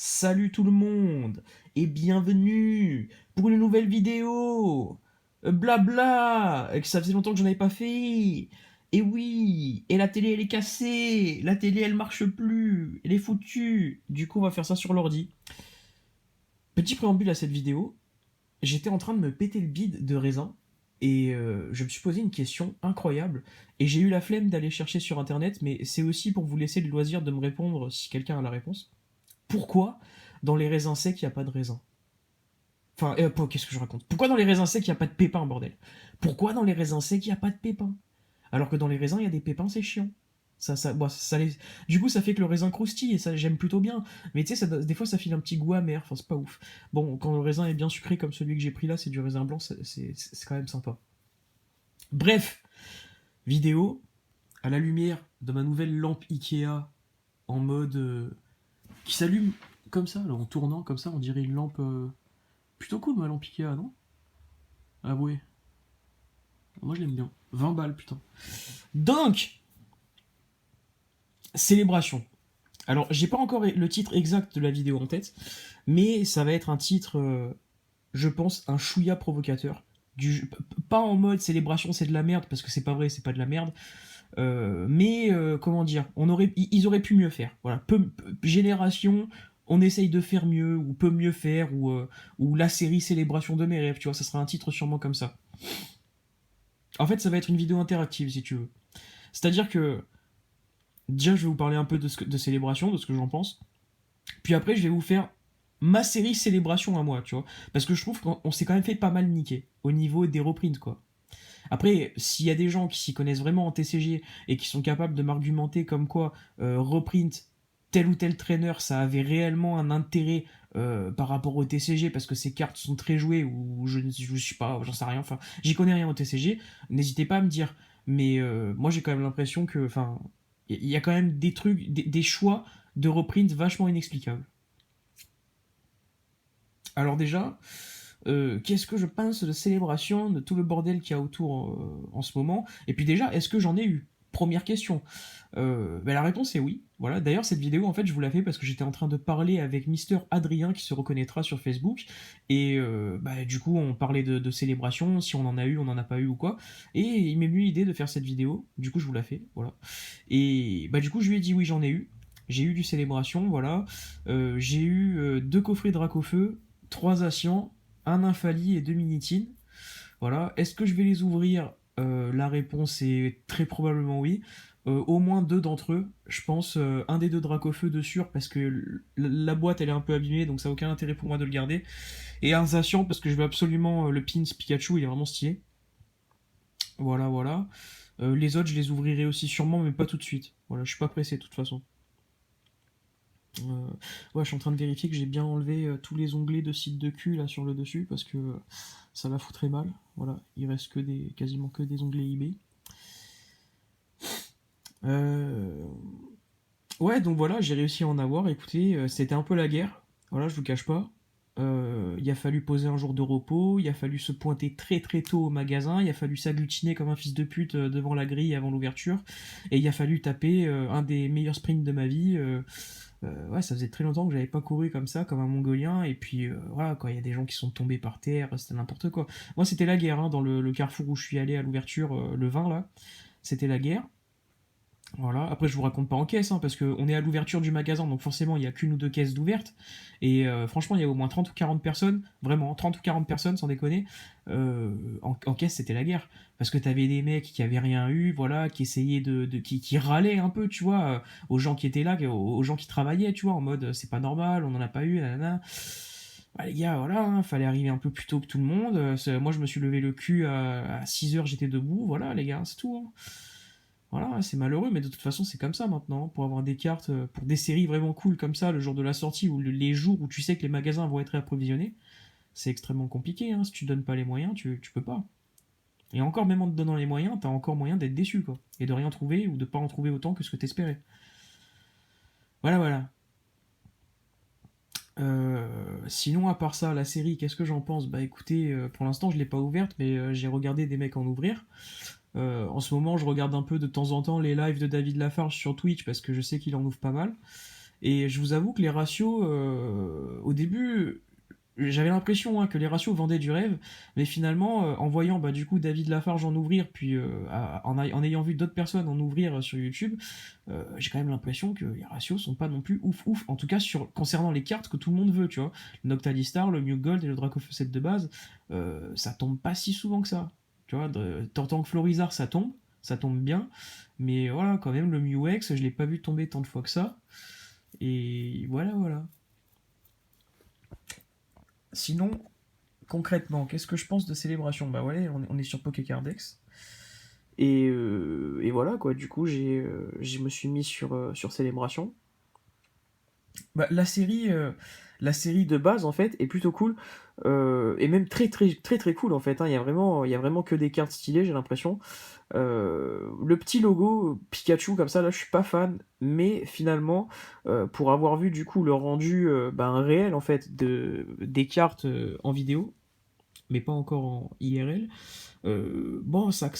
Salut tout le monde et bienvenue pour une nouvelle vidéo. Blabla, que ça faisait longtemps que j'en avais pas fait. Et oui, et la télé elle est cassée, la télé elle marche plus, elle est foutue. Du coup on va faire ça sur l'ordi. Petit préambule à cette vidéo, j'étais en train de me péter le bide de raisin et je me suis posé une question incroyable et j'ai eu la flemme d'aller chercher sur internet, mais c'est aussi pour vous laisser le loisir de me répondre si quelqu'un a la réponse. Pourquoi dans les raisins secs, il n'y a pas de raisin? Enfin, qu'est-ce que je raconte? Pourquoi dans les raisins secs, il n'y a pas de pépins, bordel? Pourquoi dans les raisins secs, il n'y a pas de pépins? Alors que dans les raisins, il y a des pépins, c'est chiant. Du coup, ça fait que le raisin croustille et ça, j'aime plutôt bien. Mais tu sais, des fois, ça file un petit goût amer. Enfin, c'est pas ouf. Bon, quand le raisin est bien sucré comme celui que j'ai pris là, c'est du raisin blanc, c'est quand même sympa. Bref, vidéo à la lumière de ma nouvelle lampe Ikea en mode qui s'allume comme ça, là, en tournant comme ça, on dirait une lampe plutôt cool, ma lampe Ikea, non? Ah ouais, moi je l'aime bien. 20 balles, putain. Donc, célébration. Alors, j'ai pas encore le titre exact de la vidéo en tête, mais ça va être un titre, je pense, un chouïa provocateur. Pas en mode célébration, c'est de la merde, parce que c'est pas vrai, c'est pas de la merde. Mais, comment dire, ils auraient pu mieux faire. Voilà, génération, on essaye de faire mieux, ou peut mieux faire, ou la série Célébration de mes rêves, tu vois, ça sera un titre sûrement comme ça. En fait, ça va être une vidéo interactive, si tu veux. C'est-à-dire que déjà, je vais vous parler un peu de célébration, de ce que j'en pense. Puis après, je vais vous faire ma série célébration à moi, tu vois. Parce que je trouve qu'on s'est quand même fait pas mal niquer au niveau des reprints, quoi. Après, s'il y a des gens qui s'y connaissent vraiment en TCG et qui sont capables de m'argumenter comme quoi reprint tel ou tel trainer, ça avait réellement un intérêt par rapport au TCG parce que ces cartes sont très jouées ou je sais pas, j'en sais rien, enfin, j'y connais rien au TCG, n'hésitez pas à me dire. Mais moi j'ai quand même l'impression que, enfin, il y a quand même des trucs, des choix de reprint vachement inexplicables. Alors déjà, qu'est-ce que je pense de célébration, de tout le bordel qu'il y a autour en ce moment? Et puis déjà, est-ce que j'en ai eu? Première question. La réponse est oui. Voilà. D'ailleurs, cette vidéo, en fait, je vous la fais parce que j'étais en train de parler avec Mister Adrien qui se reconnaîtra sur Facebook. Et du coup, on parlait de célébration, si on en a eu, on n'en a pas eu ou quoi. Et il m'est venu l'idée de faire cette vidéo. Du coup, je vous la fais. Voilà. Et du coup, je lui ai dit oui, j'en ai eu. J'ai eu du célébration, voilà. J'ai eu deux coffrets Dracofeu, trois Asians, un Infali et deux Minitines. Voilà. Est-ce que je vais les ouvrir? La réponse est très probablement oui. Au moins deux d'entre eux. Je pense un des deux Dracofeu de sûr parce que la boîte elle est un peu abîmée donc ça n'a aucun intérêt pour moi de le garder. Et un Zacian parce que je veux absolument le pins Pikachu, il est vraiment stylé. Voilà, voilà. Les autres je les ouvrirai aussi sûrement mais pas tout de suite. Voilà, je suis pas pressé de toute façon. Ouais, je suis en train de vérifier que j'ai bien enlevé tous les onglets de site de cul là sur le dessus parce que ça la foutrait mal. Voilà, il reste quasiment que des onglets eBay. Euh, Ouais, donc voilà, j'ai réussi à en avoir. Écoutez, c'était un peu la guerre. Voilà, je vous cache pas. Il a fallu poser un jour de repos, il a fallu se pointer très très tôt au magasin, il a fallu s'agglutiner comme un fils de pute devant la grille avant l'ouverture, et il a fallu taper un des meilleurs sprints de ma vie. Ouais, ça faisait très longtemps que j'avais pas couru comme ça, comme un Mongolien, et puis voilà, quoi, il y a des gens qui sont tombés par terre, c'était n'importe quoi. Moi, c'était la guerre, hein, dans le carrefour où je suis allé à l'ouverture, le 20 là, c'était la guerre. Voilà. Après, je vous raconte pas en caisse, hein, parce qu'on est à l'ouverture du magasin, donc forcément, il y a qu'une ou deux caisses d'ouvertes. Et franchement, il y a au moins 30 ou 40 personnes, vraiment, 30 ou 40 personnes, sans déconner. En caisse, c'était la guerre. Parce que t'avais des mecs qui avaient rien eu, voilà, qui essayaient qui râlaient un peu, tu vois, aux gens qui étaient là, aux gens qui travaillaient, tu vois, en mode, c'est pas normal, on en a pas eu, nanana. Bah, les gars, voilà, hein, fallait arriver un peu plus tôt que tout le monde. Moi, je me suis levé le cul à 6 heures, j'étais debout, voilà, les gars, c'est tout, hein. Voilà, c'est malheureux, mais de toute façon, c'est comme ça maintenant. Pour avoir des cartes, pour des séries vraiment cool comme ça, le jour de la sortie, ou les jours où tu sais que les magasins vont être réapprovisionnés, c'est extrêmement compliqué, hein. Si tu donnes pas les moyens, tu peux pas. Et encore, même en te donnant les moyens, t'as encore moyen d'être déçu, quoi. Et de rien trouver, ou de pas en trouver autant que ce que t'espérais. Voilà, voilà. Sinon, à part ça, la série, qu'est-ce que j'en pense? Bah écoutez, pour l'instant, je l'ai pas ouverte, mais j'ai regardé des mecs en ouvrir. En ce moment, je regarde un peu de temps en temps les lives de David Lafarge sur Twitch parce que je sais qu'il en ouvre pas mal. Et je vous avoue que les ratios, au début, j'avais l'impression que les ratios vendaient du rêve, mais finalement, en voyant du coup David Lafarge en ouvrir, puis en ayant vu d'autres personnes en ouvrir sur YouTube, j'ai quand même l'impression que les ratios sont pas non plus ouf ouf. En tout cas, concernant les cartes que tout le monde veut, tu vois. Le Noctalistar, le Mew Gold et le Dracofeu 7 de base, ça tombe pas si souvent que ça. Tu vois, tant que Florizard ça tombe bien, mais voilà, quand même, le Mew X, je l'ai pas vu tomber tant de fois que ça. Et voilà, voilà. Sinon, concrètement, qu'est-ce que je pense de Célébration? Bah ouais, on est sur Pokécardex. Et voilà, quoi, du coup, je me suis mis sur Célébration. Bah, la série de base, en fait, est plutôt cool. Et même très, très, très, très cool, en fait, hein. Il y a vraiment que des cartes stylées, j'ai l'impression. Le petit logo Pikachu comme ça, là, je suis pas fan, mais finalement, pour avoir vu du coup le rendu réel en fait des cartes en vidéo, mais pas encore en IRL, bon, ça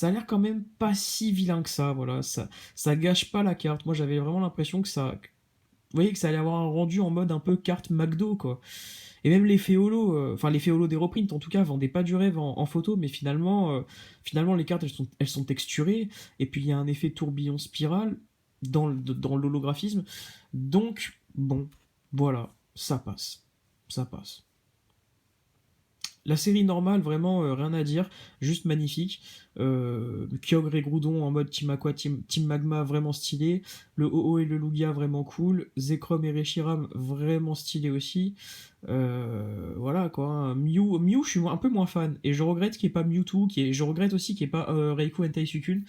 a l'air quand même pas si vilain que ça, voilà, ça gâche pas la carte. Moi, j'avais vraiment l'impression que vous voyez que ça allait avoir un rendu en mode un peu carte McDo, quoi. Et même les féolos, enfin les féolos des reprints en tout cas, vendaient pas du rêve en photo, mais finalement les cartes elles sont texturées, et puis il y a un effet tourbillon spirale dans l'holographisme. Donc, bon, voilà, ça passe. Ça passe. La série normale, vraiment rien à dire, juste magnifique. Kyogre et Groudon en mode Team Aqua, Team Magma, vraiment stylé. Le Ho-Oh et le Lugia, vraiment cool. Zekrom et Reshiram, vraiment stylé aussi. Voilà quoi. Mew, je suis un peu moins fan. Et je regrette qu'il n'y ait pas Mewtwo, je regrette aussi qu'il n'y ait pas Raikou Entei Suicune.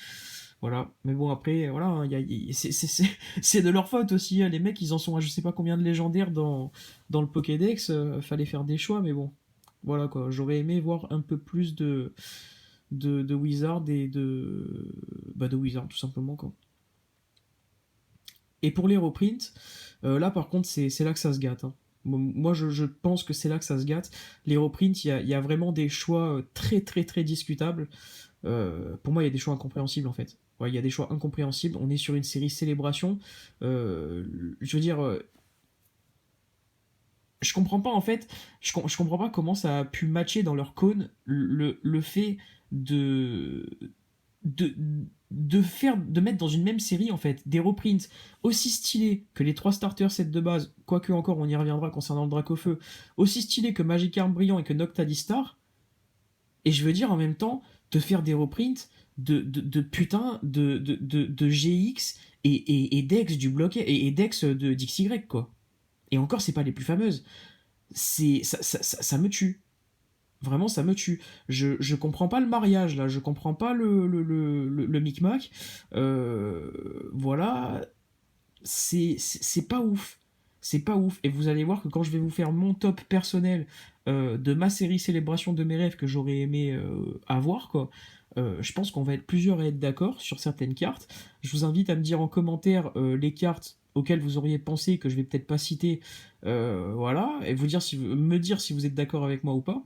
Voilà. Mais bon, après, voilà, hein, c'est de leur faute aussi, hein. Les mecs, ils en sont à je sais pas combien de légendaires dans le Pokédex. Fallait faire des choix, mais bon. Voilà quoi. J'aurais aimé voir un peu plus de Wizard et de Wizard, tout simplement, quoi. Et pour les reprints, là par contre, c'est là que ça se gâte, hein. Moi, je pense que c'est là que ça se gâte. Les reprints, il y a vraiment des choix très très très discutables. Pour moi, il y a des choix incompréhensibles en fait. Ouais, il y a des choix incompréhensibles. On est sur une série célébration. Je veux dire, je comprends pas en fait. Je comprends pas comment ça a pu matcher dans leur cône le fait de de de mettre dans une même série en fait des reprints aussi stylés que les trois starters sets de base, quoique encore on y reviendra concernant le Dracofeu, aussi stylés que Magikarp Brillant et que Noctalistar, et je veux dire en même temps de faire des reprints de putain de GX et Dex du bloc et Dex de d'XY quoi. Et encore c'est pas les plus fameuses. Ça me tue. Vraiment, ça me tue. Je comprends pas le mariage, là. Je comprends pas le micmac. Voilà. C'est pas ouf. C'est pas ouf. Et vous allez voir que quand je vais vous faire mon top personnel de ma série Célébration de mes rêves que j'aurais aimé avoir, quoi, je pense qu'on va être plusieurs à être d'accord sur certaines cartes. Je vous invite à me dire en commentaire les cartes auxquelles vous auriez pensé que je vais peut-être pas citer. Voilà. Et me dire si vous êtes d'accord avec moi ou pas.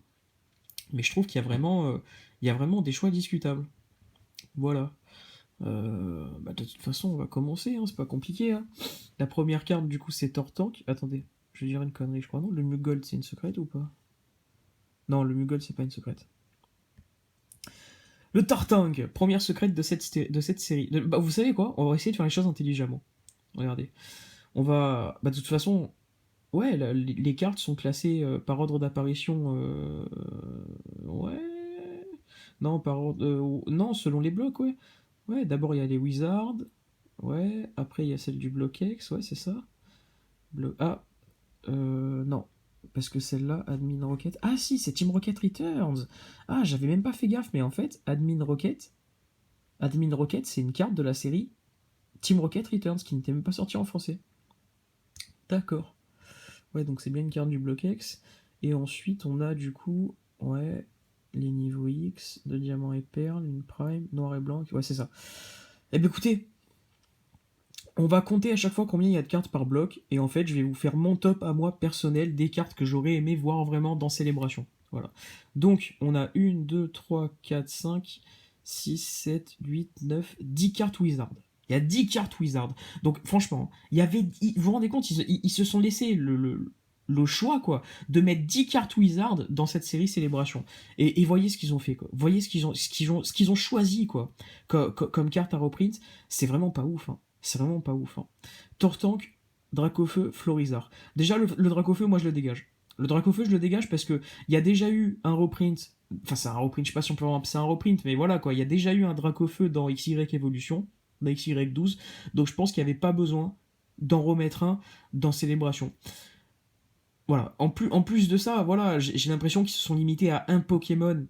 Mais je trouve il y a vraiment des choix discutables. Voilà. De toute façon, on va commencer, hein, c'est pas compliqué, hein. La première carte, du coup, c'est Tortank. Attendez, je vais dire une connerie, je crois. Non, le Mugold, c'est une secrète ou pas? Non, le Mugold, c'est pas une secrète. Le Tortank, première secrète de cette série. Vous savez quoi? On va essayer de faire les choses intelligemment. Regardez. De toute façon, ouais, les cartes sont classées par ordre d'apparition. Ouais. Non, par ordre. Non, selon les blocs, ouais. Ouais, d'abord il y a les Wizards. Ouais, après il y a celle du bloc X, ouais, c'est ça. Non. Parce que celle-là, Admin Rocket. Ah si, c'est Team Rocket Returns. Ah, j'avais même pas fait gaffe, mais en fait, Admin Rocket, c'est une carte de la série Team Rocket Returns qui n'était même pas sortie en français. D'accord. Ouais, donc c'est bien une carte du bloc X. Et ensuite, on a du coup, ouais, les niveaux X, de diamant et perle, une prime, noir et blanc. Ouais, c'est ça. Eh bien, écoutez, on va compter à chaque fois combien il y a de cartes par bloc. Et en fait, je vais vous faire mon top à moi personnel des cartes que j'aurais aimé voir vraiment dans Célébration. Voilà. Donc, on a 1, 2, 3, 4, 5, 6, 7, 8, 9, 10 cartes Wizard. Il y a 10 cartes Wizard. Donc franchement, vous vous rendez compte, ils se sont laissés le choix quoi, de mettre 10 cartes Wizard dans cette série Célébration. Et voyez ce qu'ils ont fait, quoi. Voyez ce qu'ils ont choisi quoi, comme carte à reprint. C'est vraiment pas ouf. Hein. C'est vraiment pas ouf. Hein. Tortank, Dracofeu, Florizard. Déjà, le Dracofeu, moi je le dégage. Le Dracofeu, je le dégage parce que il y a déjà eu un reprint. Enfin, c'est un reprint, je sais pas si on peut en appeler ça un reprint, mais voilà quoi. Il y a déjà eu un Dracofeu dans XY Evolution, dans XY12. Donc je pense qu'il n'y avait pas besoin d'en remettre un dans Célébration. Voilà. En plus de ça, voilà, j'ai l'impression qu'ils se sont limités à un Pokémon.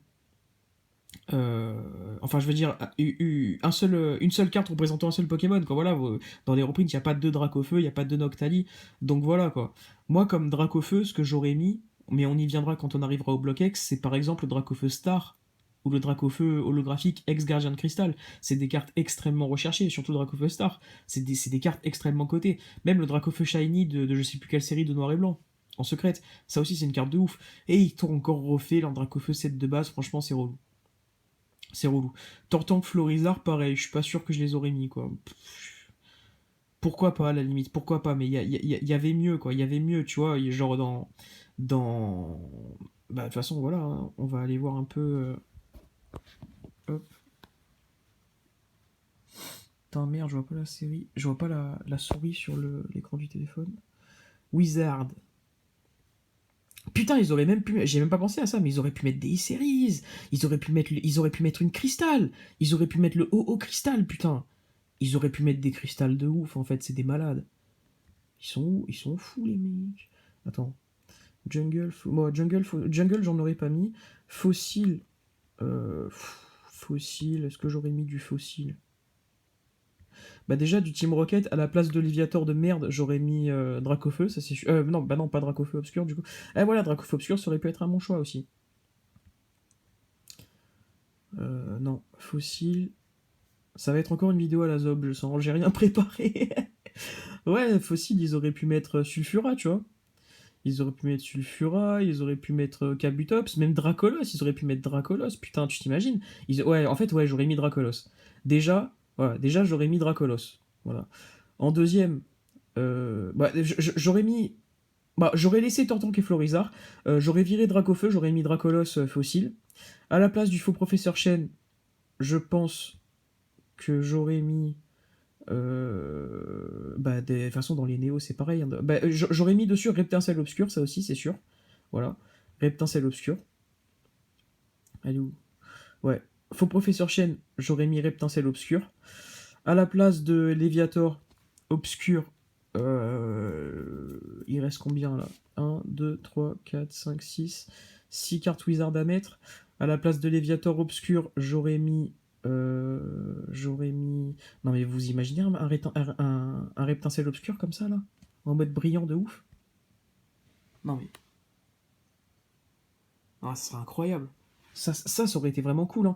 Enfin, je veux dire, une seule carte représentant un seul Pokémon. Quoi. Voilà, dans les reprints, il n'y a pas de Dracofeu, il n'y a pas de Noctali. Donc voilà, quoi. Moi, comme Dracofeu, ce que j'aurais mis, mais on y viendra quand on arrivera au bloc X, c'est par exemple le Dracofeu Star ou le Dracofeu holographique ex-Gardien de Cristal. C'est des cartes extrêmement recherchées, surtout le Dracofeu Star. C'est des cartes extrêmement cotées. Même le Dracofeu Shiny de je sais plus quelle série de noir et blanc. En secrète, ça aussi c'est une carte de ouf. Et ils t'ont encore refait leur Dracofeu 7 de base, franchement c'est relou. C'est relou. Tortank, Florizard, pareil, je suis pas sûr que je les aurais mis, quoi. Pourquoi pas, à la limite, pourquoi pas, mais il y avait mieux, quoi. Il y avait mieux, tu vois, genre dans... Bah, de toute façon, voilà, hein, on va aller voir un peu... Hop. Putain, merde, je vois pas la série. Je vois pas la souris sur l'écran du téléphone. Wizard. Putain, ils auraient même pu... J'ai même pas pensé à ça, mais ils auraient pu mettre des series. Ils auraient pu mettre une cristal. Ils auraient pu mettre le OO cristal, putain. Ils auraient pu mettre des cristals de ouf, en fait, c'est des malades. Ils sont fous, les mecs. Attends. Jungle, j'en aurais pas mis. Fossile. Fossile, est-ce que j'aurais mis du fossile? Bah déjà, du Team Rocket, à la place de Léviator de merde, j'aurais mis Dracofeu, ça c'est sûr. Non, bah non, pas Dracofeu Obscur, du coup. Eh voilà, Dracofeu Obscur, ça aurait pu être un bon choix aussi. Non, Fossile. Ça va être encore une vidéo à la Zob, je sens, j'ai rien préparé. Ouais, Fossile, ils auraient pu mettre Sulfura, tu vois. Ils auraient pu mettre Sulfura, ils auraient pu mettre Kabutops, même Dracolos, ils auraient pu mettre Dracolos. Putain, tu t'imagines? Ouais, en fait, ouais, j'aurais mis Dracolos. Déjà, voilà, déjà j'aurais mis Dracolos. Voilà. En deuxième, bah, j'aurais mis. Bah, j'aurais laissé Tortank et Florizard. J'aurais viré Dracofeu, j'aurais mis Dracolos fossile. À la place du faux professeur Chen, je pense que j'aurais mis. Bah, de toute façon, dans les néos, c'est pareil. Hein. Bah, j'aurais mis dessus Reptincelle Obscur, ça aussi, c'est sûr. Voilà. Reptincelle Obscur. Allez où? Ouais. Faux Professeur Chen, j'aurais mis Reptincelle Obscur. À la place de Léviator Obscur, il reste combien là? 1, 2, 3, 4, 5, 6. 6 cartes Wizard à mettre. À la place de Léviator Obscur, j'aurais mis. J'aurais mis. Non, mais vous imaginez un Reptincelle Obscur comme ça là? En mode brillant de ouf? Non, mais. Ah, ça serait incroyable. Ça aurait été vraiment cool. Hein.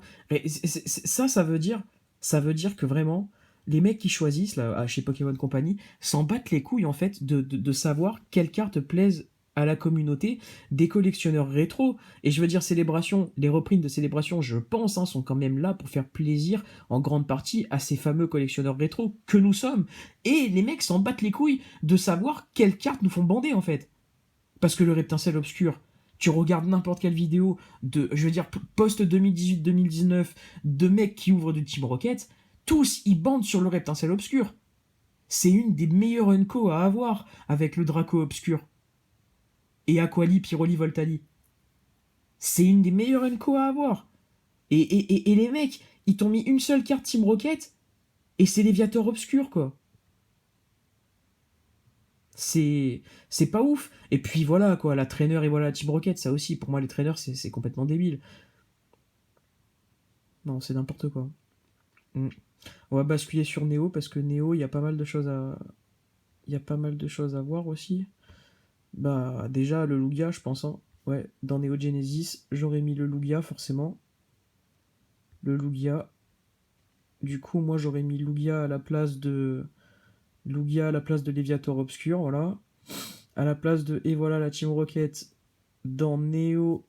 Ça veut dire que vraiment, les mecs qui choisissent là, chez Pokémon Company s'en battent les couilles en fait de savoir quelles cartes plaisent à la communauté des collectionneurs rétro. Et je veux dire, Célébration, les reprints de Célébration, je pense, hein, sont quand même là pour faire plaisir en grande partie à ces fameux collectionneurs rétro que nous sommes. Et les mecs s'en battent les couilles de savoir quelles cartes nous font bander en fait. Parce que le Reptincelle Obscur, tu regardes n'importe quelle vidéo de, je veux dire, post 2018-2019 de mecs qui ouvrent du Team Rocket, tous ils bandent sur le Reptincelle Obscur. C'est une des meilleures Unco à avoir avec le Draco Obscur. Et Aquali, Pyroli, Voltali. C'est une des meilleures Unco à avoir. Et les mecs, ils t'ont mis une seule carte Team Rocket et c'est Léviator Obscur, quoi. C'est pas ouf. Et puis voilà, quoi, la traîneur et voilà la Team Rocket, ça aussi, pour moi, les traîneurs, c'est complètement débile. Non, c'est n'importe quoi. Mm. On va basculer sur Neo parce que Neo, il y a pas mal de choses à. Il y a pas mal de choses à voir aussi. Bah, déjà, le Lugia, je pense. Hein. Ouais, dans Neo Genesis, j'aurais mis le Lugia, forcément. Le Lugia. Du coup, moi, j'aurais mis Lugia à la place de. Lugia à la place de Léviator Obscur, voilà. À la place de. Et voilà la Team Rocket dans Neo.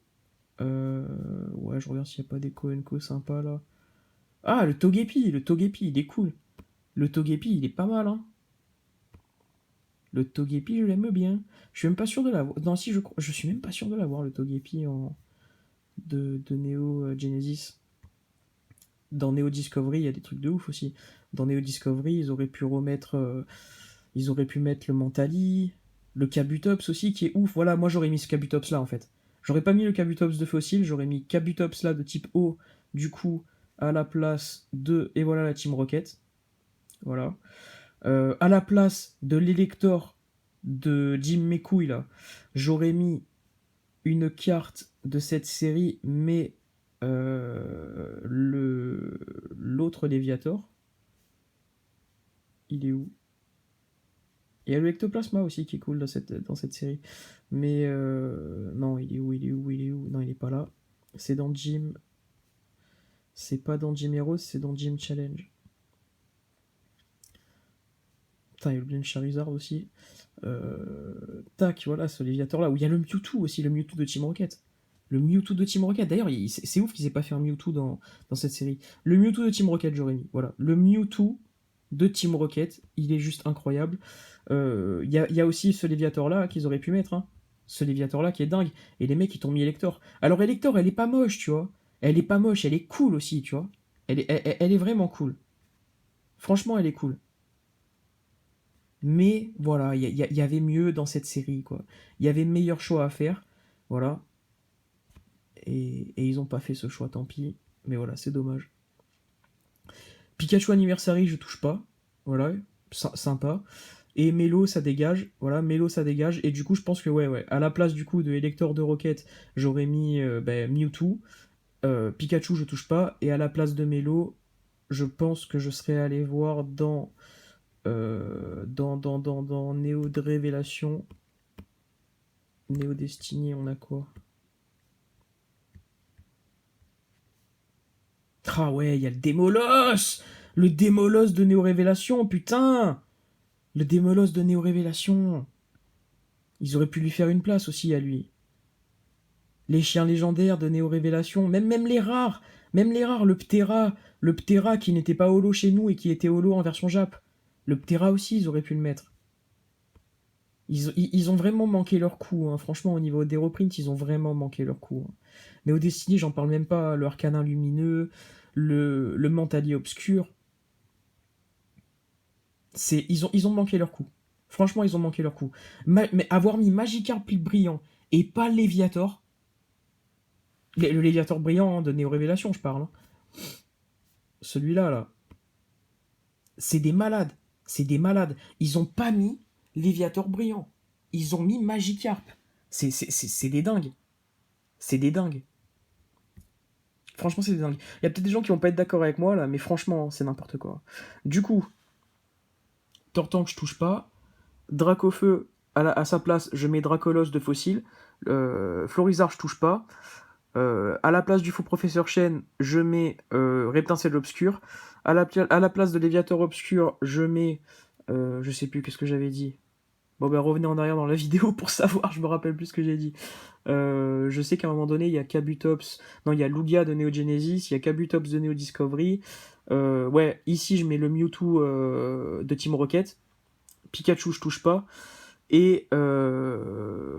Ouais, je regarde s'il n'y a pas des Koenko sympas là. Ah, le Togepi, il est cool. Le Togepi, il est pas mal, hein. Le Togepi, je l'aime bien. Je suis même pas sûr de l'avoir. Non, si, je suis même pas sûr de l'avoir, le Togepi de Neo Genesis. Dans Neo Discovery, il y a des trucs de ouf aussi. Dans Neo Discovery, ils auraient pu remettre. Ils auraient pu mettre le Mentali, le Kabutops aussi, qui est ouf. Voilà, moi j'aurais mis ce Kabutops là en fait. J'aurais pas mis le Kabutops de fossile, j'aurais mis Kabutops là de type O, du coup, à la place de. Et voilà la Team Rocket. Voilà. À la place de l'Elector de Jim McCouille là, j'aurais mis une carte de cette série, mais l'autre Léviator, il est où? Il y a le Ectoplasma aussi qui est cool dans cette série. Mais non, il est où? Il est où? Il est où? Non, il est pas là. C'est dans Jim. C'est pas dans Jim Heroes, c'est dans Jim Challenge. Putain, il y a le Blind Charizard aussi. Tac, voilà, ce Léviator là. Où il y a le Mewtwo aussi, le Mewtwo de Team Rocket. Le Mewtwo de Team Rocket. D'ailleurs, c'est ouf qu'ils aient pas fait un Mewtwo dans cette série. Le Mewtwo de Team Rocket, j'aurais mis. Voilà. Le Mewtwo de Team Rocket, il est juste incroyable. Y a aussi ce Léviator là qu'ils auraient pu mettre. Hein. Ce Léviator là qui est dingue. Et les mecs, ils t'ont mis Elector. Alors, Elector, elle est pas moche, tu vois. Elle est pas moche, elle est cool aussi, tu vois. Elle est vraiment cool. Franchement, elle est cool. Mais voilà, il y avait mieux dans cette série, quoi. Il y avait meilleur choix à faire. Voilà. Et ils ont pas fait ce choix, tant pis. Mais voilà, c'est dommage. Pikachu Anniversary, je touche pas. Voilà, sympa. Et Melo, ça dégage. Voilà, Melo, ça dégage. Et du coup, je pense que, ouais, à la place du coup de Elector de Rocket, j'aurais mis Mewtwo. Pikachu, je touche pas. Et à la place de Melo, je pense que je serais allé voir dans Néo de Révélation. Néo Destiny, on a quoi? Ah ouais, il y a le Démolos! Le Démolos de Néo Révélation, putain! Le Démolos de Néo Révélation. Ils auraient pu lui faire une place aussi à lui. Les chiens légendaires de Néo Révélation, même les rares, le Ptera qui n'était pas holo chez nous et qui était holo en version Jap. Le Ptera aussi, ils auraient pu le mettre. Ils ont vraiment manqué leur coup, hein. Franchement, au niveau des reprints, ils ont vraiment manqué leur coup. Hein. Mais au Destiny, j'en parle même pas. Le Arcanin lumineux, le Mentalier obscur. Ils ont manqué leur coup. Franchement, ils ont manqué leur coup. Mais avoir mis Magikarp brillant et pas Léviator, le Léviator brillant hein, de Néo Révélation, je parle. Hein. Celui-là, là. C'est des malades. C'est des malades. Ils ont pas mis Léviator brillant. Ils ont mis Magikarp. C'est des dingues. C'est des dingues. Franchement, c'est des dingues. Il y a peut-être des gens qui vont pas être d'accord avec moi, là, mais franchement, c'est n'importe quoi. Du coup, Tortank, je touche pas. Dracofeu, à sa place, je mets Dracolos de fossile. Florizard, je touche pas. À la place du faux professeur Chen, je mets Reptincelle obscur. À la place de Léviator obscur, je mets. Je sais plus qu'est-ce que j'avais dit. Bon, ben revenez en arrière dans la vidéo pour savoir, je me rappelle plus ce que j'ai dit. Je sais qu'à un moment donné, il y a Kabutops. Non, il y a Lugia de Neo Genesis, il y a Kabutops de Neo Discovery. Ouais, ici, je mets le Mewtwo de Team Rocket. Pikachu, je touche pas. Et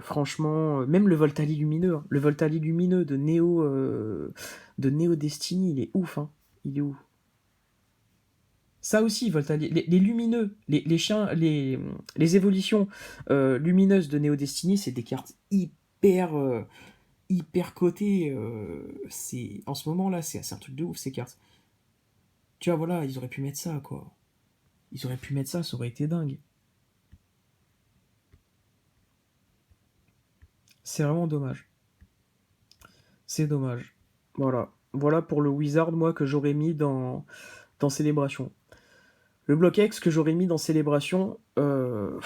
franchement, même le Voltali lumineux, hein. Le Voltali lumineux de Neo Destiny, il est ouf. Hein. Il est ouf. Ça aussi, Voltali, les lumineux, les chiens, les évolutions lumineuses de Neo Destiny, c'est des cartes hyper cotées. En ce moment-là, c'est un truc de ouf ces cartes. Tu vois, voilà, ils auraient pu mettre ça, quoi. Ils auraient pu mettre ça, ça aurait été dingue. C'est vraiment dommage. C'est dommage. Voilà. Voilà pour le Wizard, moi, que j'aurais mis dans Célébration. Le bloc X que j'aurais mis dans Célébration, je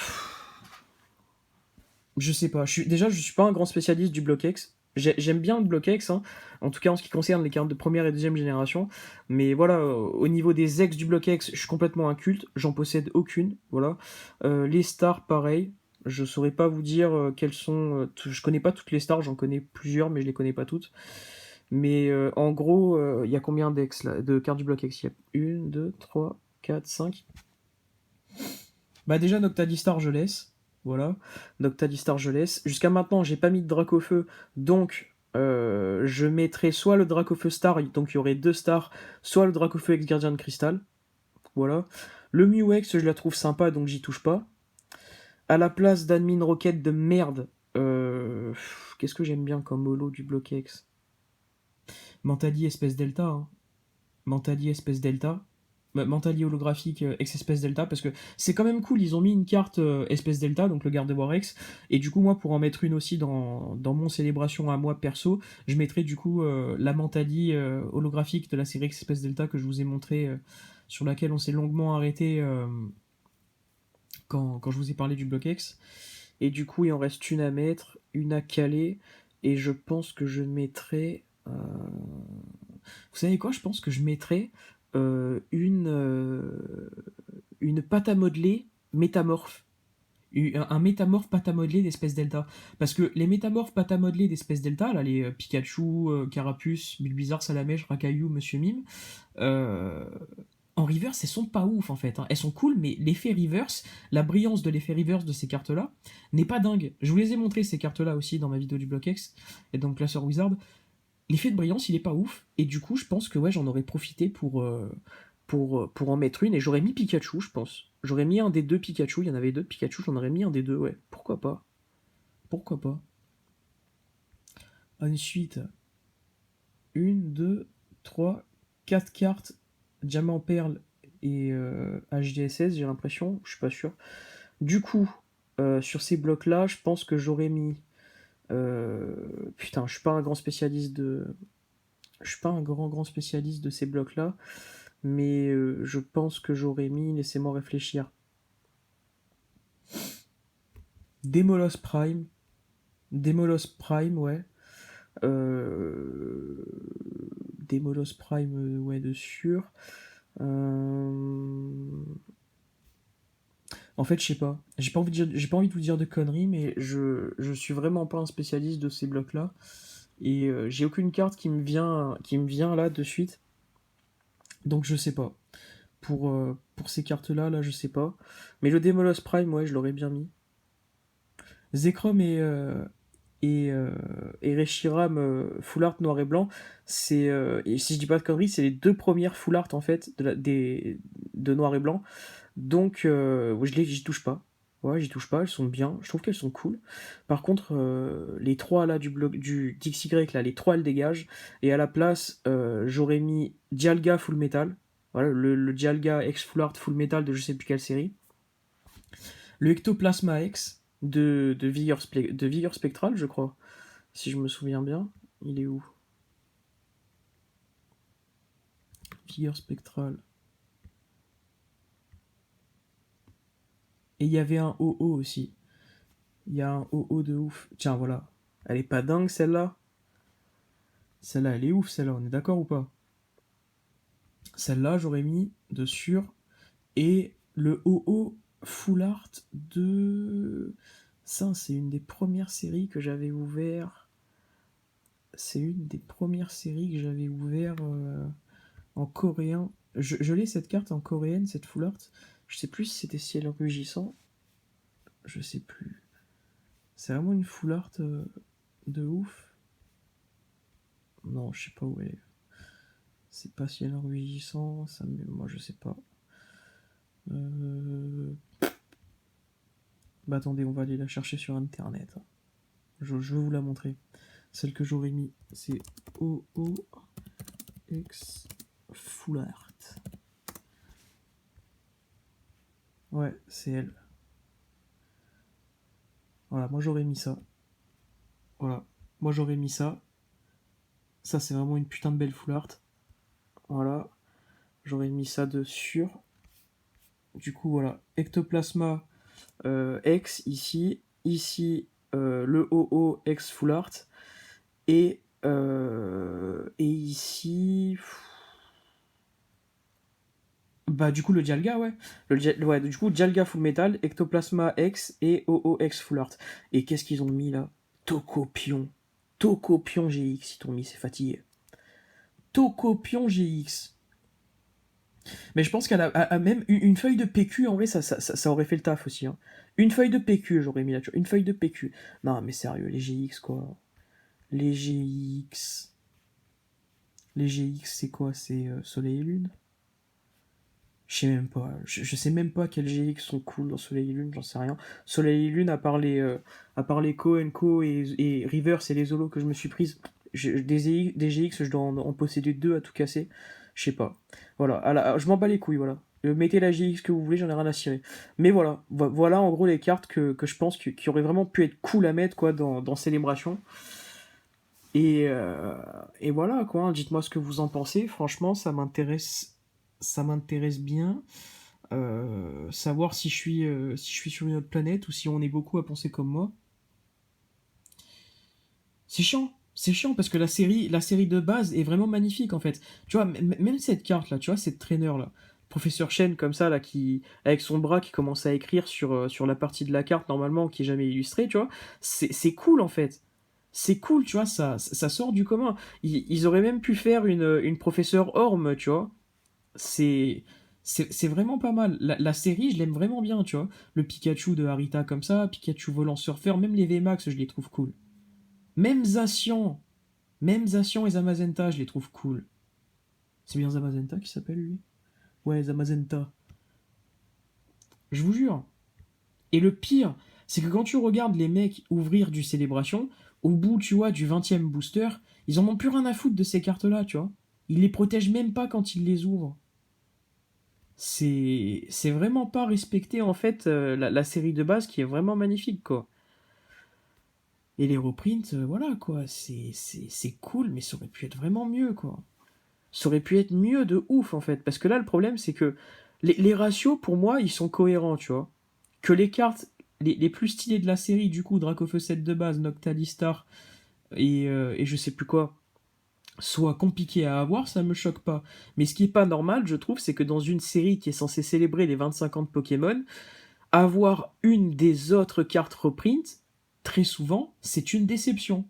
sais pas. Déjà, je suis pas un grand spécialiste du bloc X. J'aime bien le bloc X, hein, en tout cas en ce qui concerne les cartes de première et deuxième génération. Mais voilà, au niveau des ex du bloc X, je suis complètement inculte. J'en possède aucune. Voilà. Les stars, pareil. Je saurais pas vous dire quelles sont. Je connais pas toutes les stars, j'en connais plusieurs, mais je les connais pas toutes. Mais en gros, il y a combien d'ex là, de cartes du bloc X? Il y a 1, 2, 3, 4, 5. Bah déjà Noctadistar je laisse. Voilà. Noctadistar je laisse. Jusqu'à maintenant j'ai pas mis de Dracofeu. Donc je mettrai soit le Dracofeu Star, donc il y aurait deux stars, soit le Dracofeu ex-gardien de cristal. Voilà. Le Muex je la trouve sympa donc j'y touche pas. À la place d'Admin Rocket de merde. Qu'est-ce que j'aime bien comme holo du bloc X? Mentali espèce Delta. Hein. Mentali espèce Delta. Mentali holographique ex espèce Delta, parce que c'est quand même cool, ils ont mis une carte espèce Delta, donc le garde de Warex, et du coup moi pour en mettre une aussi dans mon célébration à moi perso, je mettrai du coup la Mentali holographique de la série ex espèce Delta que je vous ai montré, sur laquelle on s'est longuement arrêté quand je vous ai parlé du bloc X, et du coup il en reste une à mettre, une à caler, et je pense que je mettrai... Vous savez quoi? Je pense que je mettrais une pâte à modeler métamorphe. Un métamorphe pâte à modeler d'espèce delta. Parce que les métamorphes pâte à modeler d'espèce delta, là, les Pikachu, Carapuce, Bulbizarre, Salamèche, Rakayu, Monsieur Mime, euh, en reverse, elles sont pas ouf en fait. Hein. Elles sont cool, mais l'effet reverse, la brillance de l'effet reverse de ces cartes-là n'est pas dingue. Je vous les ai montré ces cartes-là aussi dans ma vidéo du Block X et donc Classeur Wizard. L'effet de brillance, il est pas ouf. Et du coup, je pense que ouais, j'en aurais profité pour en mettre une. Et j'aurais mis Pikachu, je pense. J'aurais mis un des deux Pikachu. Il y en avait deux de Pikachu, j'en aurais mis un des deux, ouais. Pourquoi pas? Pourquoi pas? Ensuite, une, deux, trois, quatre cartes. Diamant, perle et HDSS, j'ai l'impression. Je suis pas sûr. Du coup, sur ces blocs-là, je pense que j'aurais mis. Putain, je suis pas un grand spécialiste de. Je suis pas un grand spécialiste de ces blocs-là. Mais je pense que j'aurais mis, laissez-moi réfléchir, Demolos Prime. Demolos Prime, ouais. Euh, Demolos Prime, ouais, de sûr. En fait, je sais pas. J'ai pas envie de vous dire de conneries, mais je suis vraiment pas un spécialiste de ces blocs-là. Et j'ai aucune carte qui me vient là de suite. Donc je sais pas. Pour ces cartes-là, là, je sais pas. Mais le Demolos Prime, ouais, je l'aurais bien mis. Zekrom et Reshiram full art noir et blanc, et si je dis pas de conneries, c'est les deux premières full art en fait de noir et blanc. Donc j'y touche pas. Ouais, j'y touche pas, elles sont bien, je trouve qu'elles sont cool. Par contre, les trois là du bloc du DXY là, les trois elles dégagent. Et à la place, j'aurais mis Dialga full metal. Voilà, le Dialga ex full art full metal de je sais plus quelle série. Le Ectoplasma X de Vigueur Spectral, je crois. Si je me souviens bien. Il est où? Vigueur Spectral. Et il y avait un OO aussi. Il y a un OO de ouf. Tiens, voilà. Elle est pas dingue celle-là? Celle-là, elle est ouf, celle-là, on est d'accord ou pas? Celle-là, j'aurais mis de sûr. Et le OO Full Art de. Ça, c'est une des premières séries que j'avais ouvert. C'est une des premières séries que j'avais ouvert en coréen. Je l'ai cette carte en coréenne, cette Full Art. Je sais plus si c'était ciel rugissant. Je sais plus. C'est vraiment une Full Art de ouf. Non, je sais pas où elle est. C'est pas ciel rugissant, ça moi je sais pas. Bah attendez, on va aller la chercher sur internet. Je vais vous la montrer. Celle que j'aurais mis, c'est OOX Full Art. Ouais, c'est elle. Voilà, moi j'aurais mis ça. Voilà, moi j'aurais mis ça. Ça, c'est vraiment une putain de belle Full Art. Voilà, j'aurais mis ça de sûr. Du coup, voilà, Ectoplasma X ici. Ici, le OO X Full Art. Et ici. Bah, du coup, le Dialga, ouais. Ouais, du coup, Dialga Full Metal, Ectoplasma X et OOX Full Art. Et qu'est-ce qu'ils ont mis là? Tokopion. Tokopion GX, ils t'ont mis, c'est fatigué. Tokopion GX. Mais je pense qu'elle a même une feuille de PQ, en vrai, ça aurait fait le taf aussi. Hein. Une feuille de PQ, j'aurais mis là-dessus. Une feuille de PQ. Non, mais sérieux, les GX, quoi. Les GX. Les GX, c'est quoi? C'est Soleil et Lune? Je sais même pas. Je sais même pas quels GX sont cool dans Soleil et Lune, j'en sais rien. Soleil et Lune, à part les Co, Co et River, c'est les Zolos que je me suis prise. Des GX, je dois en posséder deux à tout casser. Je sais pas. Voilà, je m'en bats les couilles, voilà. Mettez la GX que vous voulez, j'en ai rien à cirer. Mais voilà, voilà en gros les cartes que je pense qui auraient vraiment pu être cool à mettre quoi dans Célébration. Et voilà quoi, hein. Dites-moi ce que vous en pensez. Franchement, ça m'intéresse bien. Savoir si je suis sur une autre planète ou si on est beaucoup à penser comme moi. C'est chiant parce que la série de base est vraiment magnifique en fait. Tu vois, même cette carte là, tu vois, cette trainer là, professeur Chen comme ça là, qui avec son bras qui commence à écrire sur la partie de la carte normalement qui est jamais illustrée, tu vois, c'est cool en fait. C'est cool, tu vois, ça sort du commun. Ils auraient même pu faire une professeure Orme, tu vois. C'est c'est vraiment pas mal. La série, je l'aime vraiment bien, tu vois. Le Pikachu de Harita comme ça, Pikachu volant surfeur, même les VMAX, je les trouve cool. Même Zacian, même Zacian et Zamazenta, je les trouve cool. C'est bien Zamazenta qui s'appelle lui? Ouais, Zamazenta. Je vous jure. Et le pire, c'est que quand tu regardes les mecs ouvrir du Célébration, au bout, tu vois, du 20e booster, ils en ont plus rien à foutre de ces cartes-là, tu vois. Ils les protègent même pas quand ils les ouvrent. C'est vraiment pas respecté en fait la série de base qui est vraiment magnifique quoi. Et les reprints, voilà quoi, c'est cool, mais ça aurait pu être vraiment mieux quoi. Ça aurait pu être mieux de ouf en fait, parce que là le problème c'est que les ratios pour moi ils sont cohérents, tu vois. Que les cartes les plus stylées de la série, du coup Dracofeu 7 de base, Noctalistar et je sais plus quoi, soit compliqué à avoir, ça me choque pas. Mais ce qui est pas normal, je trouve, c'est que dans une série qui est censée célébrer les 25 ans de Pokémon, avoir une des autres cartes reprint, très souvent, c'est une déception.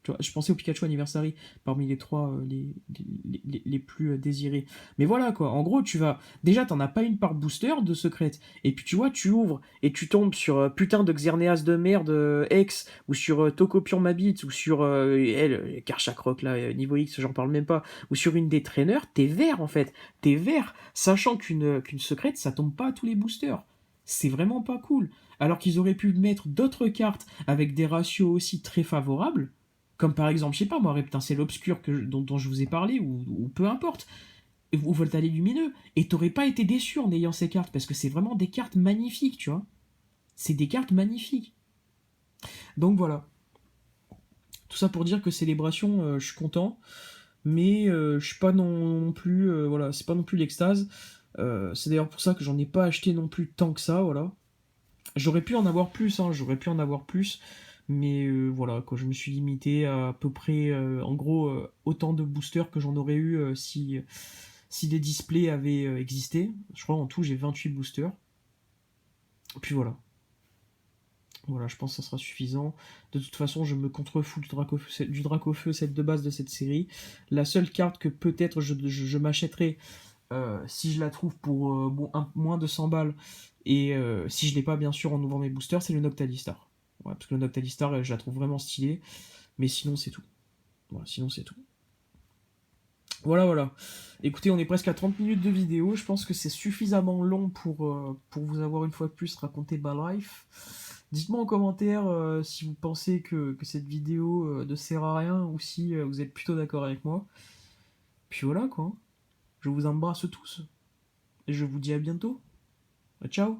Tu vois, je pensais au Pikachu Anniversary parmi les trois les plus désirés. Mais voilà quoi, en gros, tu vas. Déjà, t'en as pas une par booster de secrète. Et puis tu vois, tu ouvres et tu tombes sur putain de Xerneas de merde X, ou sur Tocopure Mabit, ou sur elle, Karchakroc là, niveau X, j'en parle même pas, ou sur une des traîneurs, t'es vert en fait. T'es vert, sachant qu'une secrète, ça tombe pas à tous les boosters. C'est vraiment pas cool. Alors qu'ils auraient pu mettre d'autres cartes avec des ratios aussi très favorables comme par exemple, je sais pas moi, Reptincelle Obscur dont je vous ai parlé, ou peu importe, ou Voltalé Lumineux, et t'aurais pas été déçu en ayant ces cartes, parce que c'est vraiment des cartes magnifiques, tu vois. C'est des cartes magnifiques. Donc voilà. Tout ça pour dire que Célébration, je suis content, mais je suis pas non plus, voilà, c'est pas non plus l'extase. C'est d'ailleurs pour ça que j'en ai pas acheté non plus tant que ça, voilà. J'aurais pu en avoir plus, hein, j'aurais pu en avoir plus, mais voilà, quoi, je me suis limité à peu près, en gros, autant de boosters que j'en aurais eu si des displays avaient existé. Je crois en tout, j'ai 28 boosters. Puis voilà. Voilà, je pense que ça sera suffisant. De toute façon, je me contrefous du Dracofeu, cette de base de cette série. La seule carte que peut-être je m'achèterai si je la trouve pour moins de 100 balles, et si je l'ai pas bien sûr en ouvrant mes boosters, c'est le Noctalistar. Ouais, parce que le Noctalistar, je la trouve vraiment stylée, mais sinon c'est tout. Voilà, sinon c'est tout. Voilà, voilà. Écoutez, on est presque à 30 minutes de vidéo. Je pense que c'est suffisamment long pour vous avoir une fois de plus raconté ma life. Dites-moi en commentaire si vous pensez que cette vidéo ne sert à rien ou si vous êtes plutôt d'accord avec moi. Puis voilà quoi. Je vous embrasse tous et je vous dis à bientôt. Ciao.